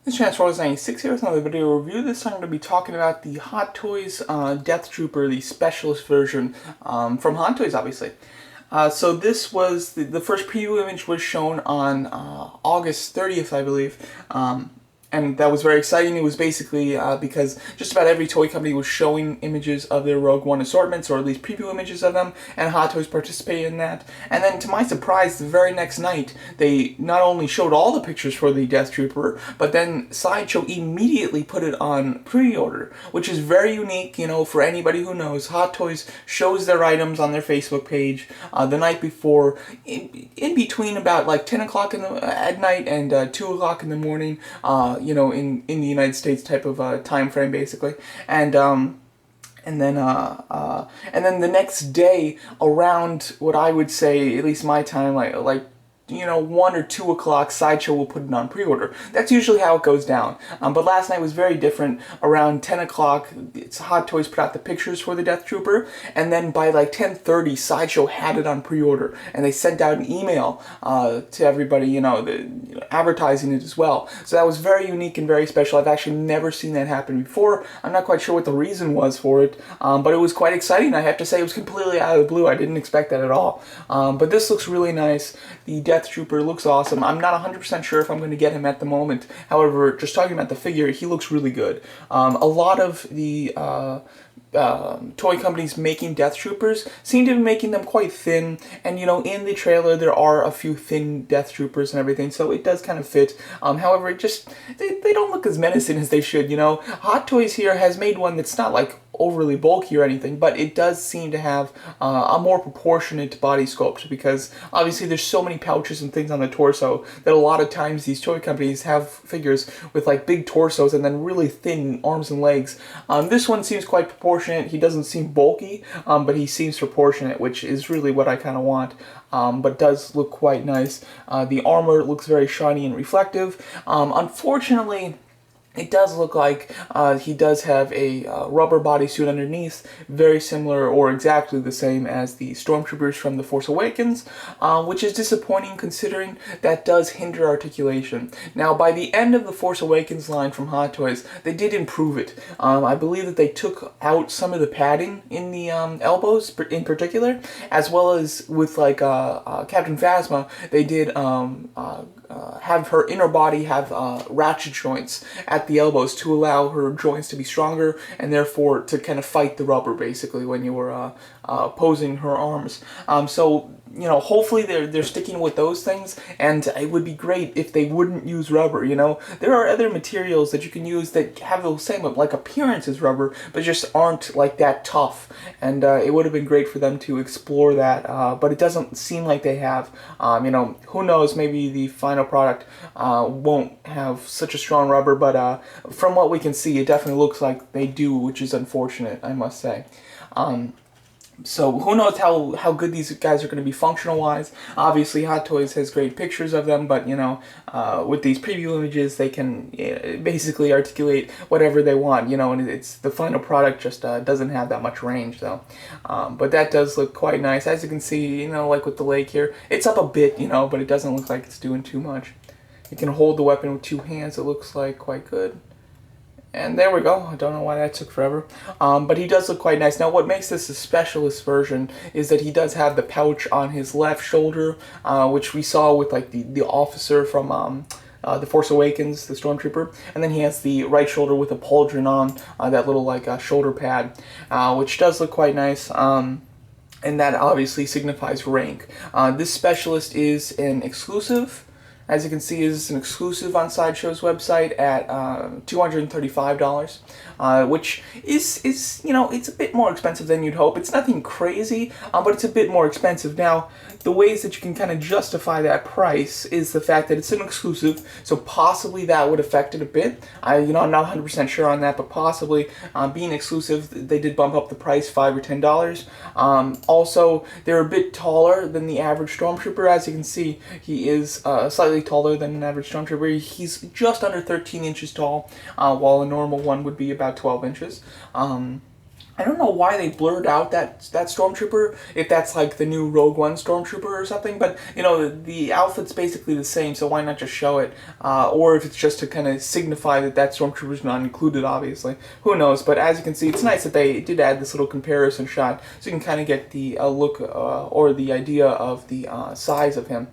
This is Chance96 here with another video review. This time I'm going to be talking about the Hot Toys Death Trooper, the specialist version from Hot Toys, obviously. So this was, the first preview image was shown on August 30th, I believe. And that was very exciting. It was basically because just about every toy company was showing images of their Rogue One assortments, or at least preview images of them, and Hot Toys participated in that. And then, to my surprise, the very next night, they not only showed all the pictures for the Death Trooper, but then Sideshow immediately put it on pre-order, which is very unique, you know, for anybody who knows. Hot Toys shows their items on their Facebook page the night before, in between about like 10 o'clock at night and 2 o'clock in the morning, you know, in the United States type of time frame, basically, and then the next day, around what I would say, at least my time, like you know, 1 or 2 o'clock, Sideshow will put it on pre-order. That's usually how it goes down. But last night was very different. Around 10 o'clock, Hot Toys put out the pictures for the Death Trooper, and then by like 10:30, Sideshow had it on pre-order, and they sent out an email to everybody, you know, advertising it as well. So that was very unique and very special. I've actually never seen that happen before. I'm not quite sure what the reason was for it, but it was quite exciting. I have to say, it was completely out of the blue. I didn't expect that at all. But this looks really nice. The Death Trooper looks awesome. I'm not 100% sure if I'm going to get him at the moment. However, just talking about the figure, he looks really good. A lot of the toy companies making Death Troopers seem to be making them quite thin, and you know, in the trailer there are a few thin Death Troopers and everything, so it does kind of fit. However, it just they don't look as menacing as they should, you know. Hot Toys here has made one that's not like overly bulky or anything, but it does seem to have a more proportionate body sculpt, because obviously there's so many pouches and things on the torso that a lot of times these toy companies have figures with like big torsos and then really thin arms and legs. This one seems quite proportionate. He doesn't seem bulky, but he seems proportionate, which is really what I kind of want. But does look quite nice. The armor looks very shiny and reflective. Unfortunately, it does look like he does have a rubber bodysuit underneath, very similar or exactly the same as the Stormtroopers from The Force Awakens, which is disappointing considering that does hinder articulation. Now, by the end of the Force Awakens line from Hot Toys, they did improve it. I believe that they took out some of the padding in the elbows in particular, as well as with like Captain Phasma, they did have her inner body have ratchet joints at the elbows to allow her joints to be stronger, and therefore to kind of fight the rubber, basically, when you were posing her arms. So, you know, hopefully they're sticking with those things, and it would be great if they wouldn't use rubber, you know. There are other materials that you can use that have the same, like, appearance as rubber, but just aren't, like, that tough, and it would have been great for them to explore that, but it doesn't seem like they have. You know, who knows, maybe the final product won't have such a strong rubber, but from what we can see, it definitely looks like they do, which is unfortunate, I must say. So who knows how good these guys are going to be functional-wise. Obviously, Hot Toys has great pictures of them, but, you know, with these preview images, they can basically articulate whatever they want, you know, and it's the final product just doesn't have that much range, though. But that does look quite nice. As you can see, you know, like with the leg here, it's up a bit, you know, but it doesn't look like it's doing too much. You can hold the weapon with 2 hands, it looks like quite good. And there we go. I don't know why that took forever. But he does look quite nice. Now, what makes this a specialist version is that he does have the pouch on his left shoulder, which we saw with like the officer from The Force Awakens, the Stormtrooper. And then he has the right shoulder with a pauldron on, that little like shoulder pad, which does look quite nice. And that obviously signifies rank. This specialist is an exclusive. As you can see, is an exclusive on Sideshow's website at $235, which is, you know, it's a bit more expensive than you'd hope. It's nothing crazy, but it's a bit more expensive. Now, the ways that you can kind of justify that price is the fact that it's an exclusive, so possibly that would affect it a bit. You know, I'm not 100% sure on that, but possibly being exclusive, they did bump up the price $5 or $10. Also, they're a bit taller than the average Stormtrooper. As you can see, he is slightly taller than an average Stormtrooper. He's just under 13 inches tall, while a normal one would be about 12 inches. I don't know why they blurred out that stormtrooper, if that's like the new Rogue One stormtrooper or something, but you know, the outfit's basically the same, so why not just show it? Or if it's just to kind of signify that that stormtrooper's not included, obviously. Who knows? But as you can see, it's nice that they did add this little comparison shot, so you can kind of get the look or the idea of the size of him.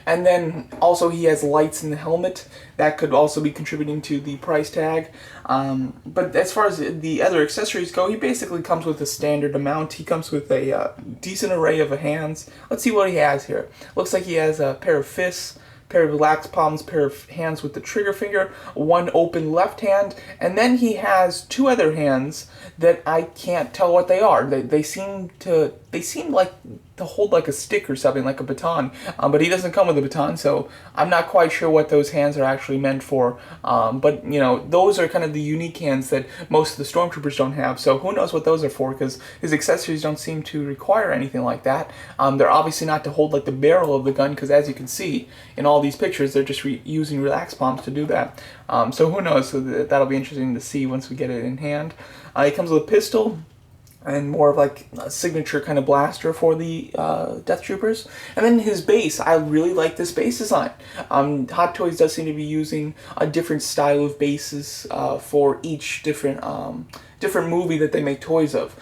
And then also he has lights in the helmet. That could also be contributing to the price tag. But as far as the other accessories go, he basically comes with a standard amount. He comes with a decent array of hands. Let's see what he has here. Looks like he has a pair of fists, pair of relaxed palms, pair of hands with the trigger finger, one open left hand, and then he has two other hands that I can't tell what they are. They seem like to hold like a stick or something, like a baton, but he doesn't come with a baton, so I'm not quite sure what those hands are actually meant for. But you know, those are kind of the unique hands that most of the stormtroopers don't have, so who knows what those are for, because his accessories don't seem to require anything like that. They're obviously not to hold like the barrel of the gun, because as you can see in all these pictures, they're just using relaxed palms to do that. So who knows, so that'll be interesting to see once we get it in hand. It comes with a pistol, and more of like a signature kind of blaster for the Death Troopers. And then his base, I really like this base design. Hot Toys does seem to be using a different style of bases for each different movie that they make toys of,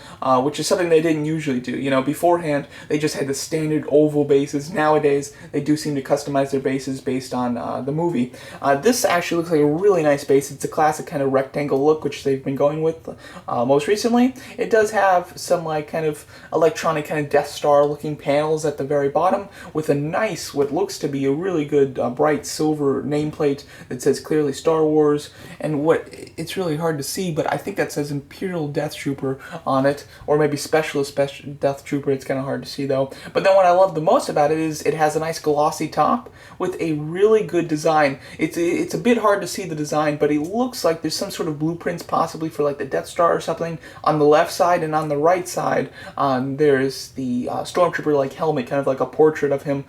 which is something they didn't usually do. You know, beforehand, they just had the standard oval bases. Nowadays, they do seem to customize their bases based on the movie. This actually looks like a really nice base. It's a classic kind of rectangle look, which they've been going with most recently. It does have some like kind of electronic kind of Death Star looking panels at the very bottom, with a nice, what looks to be a really good bright silver nameplate that says clearly Star Wars, and what, it's really hard to see, but I think that says Imperial Death Trooper on it, or maybe Specialist Death Trooper. It's kind of hard to see though. But then what I love the most about it is it has a nice glossy top with a really good design. It's a bit hard to see the design, but it looks like there's some sort of blueprints possibly for like the Death Star or something on the left side, and on the right side there's the Stormtrooper like helmet, kind of like a portrait of him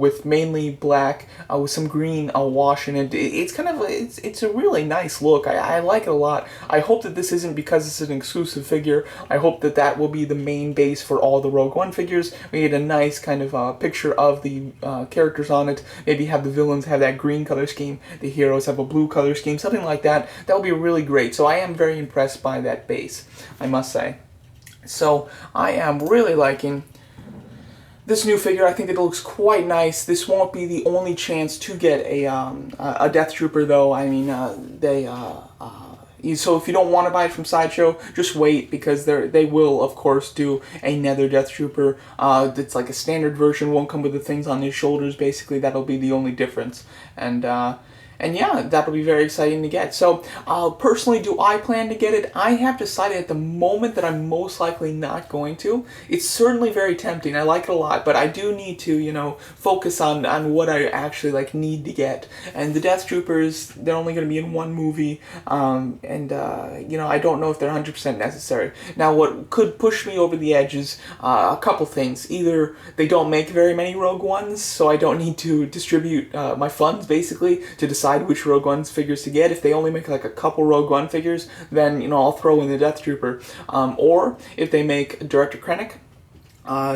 with mainly black with some green wash in it. It's kind of it's a really nice look. I like it a lot. I hope that this isn't because it's an exclusive figure. I hope that that will be the main base for all the Rogue One figures. We get a nice kind of picture of the characters on it. Maybe have the villains have that green color scheme, the heroes have a blue color scheme, something like that. That would be really great. So I am very impressed by that base, I must say. So I am really liking this new figure. I think it looks quite nice. This won't be the only chance to get a Death Trooper, though. I mean, so if you don't want to buy it from Sideshow, just wait, because they will, of course, do another Death Trooper that's like a standard version, won't come with the things on his shoulders, basically. That'll be the only difference. And yeah, that'll be very exciting to get. So, personally, do I plan to get it? I have decided at the moment that I'm most likely not going to. It's certainly very tempting. I like it a lot, but I do need to, you know, focus on what I actually, like, need to get. And the Death Troopers, they're only going to be in one movie, you know, I don't know if they're 100% necessary. Now, what could push me over the edge is a couple things. Either they don't make very many Rogue Ones, so I don't need to distribute my funds, basically, to decide which Rogue One figures to get. If they only make like a couple Rogue One figures, then, you know, I'll throw in the Death Trooper. Or if they make Director Krennic,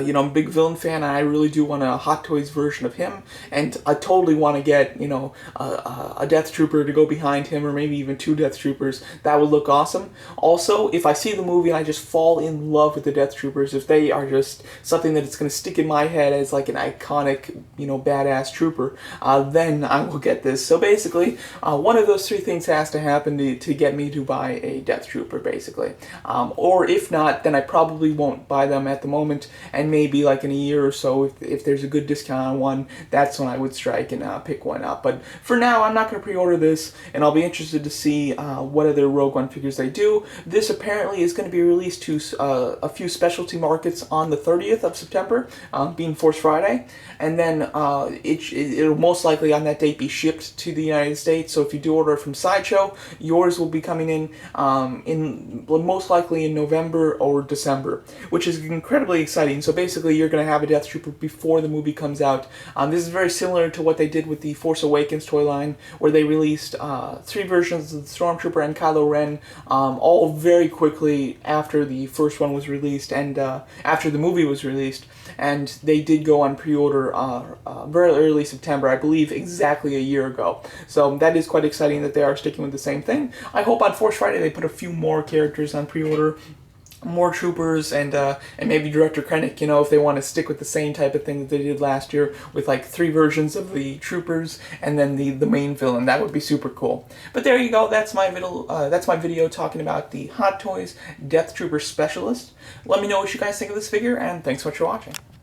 you know, I'm a big villain fan, and I really do want a Hot Toys version of him, and I totally want to get, you know, a Death Trooper to go behind him, or maybe even two Death Troopers. That would look awesome. Also, if I see the movie and I just fall in love with the Death Troopers, if they are just something that it's going to stick in my head as like an iconic, you know, badass trooper, then I will get this. So basically, one of those three things has to happen to get me to buy a Death Trooper, basically. Or if not, then I probably won't buy them at the moment, and maybe like in a year or so, if there's a good discount on one, that's when I would strike and pick one up. But for now, I'm not going to pre-order this, and I'll be interested to see what other Rogue One figures they do. This apparently is going to be released to a few specialty markets on the 30th of September, being Force Friday, and then it'll most likely on that date be shipped to the United States. So if you do order from Sideshow, yours will be coming in most likely in November or December, which is incredibly exciting exciting. So basically, you're going to have a Death Trooper before the movie comes out. This is very similar to what they did with the Force Awakens toy line, where they released 3 versions of the Stormtrooper and Kylo Ren, all very quickly after the first one was released and after the movie was released. And they did go on pre-order very early September, I believe exactly a year ago. So that is quite exciting that they are sticking with the same thing. I hope on Force Friday they put a few more characters on pre-order, more troopers, and maybe Director Krennic, you know, if they want to stick with the same type of thing that they did last year with like 3 versions of the troopers and then the main villain. That would be super cool. But there you go. That's my video talking about the Hot Toys Death Trooper Specialist. Let me know what you guys think of this figure, and thanks so much for watching.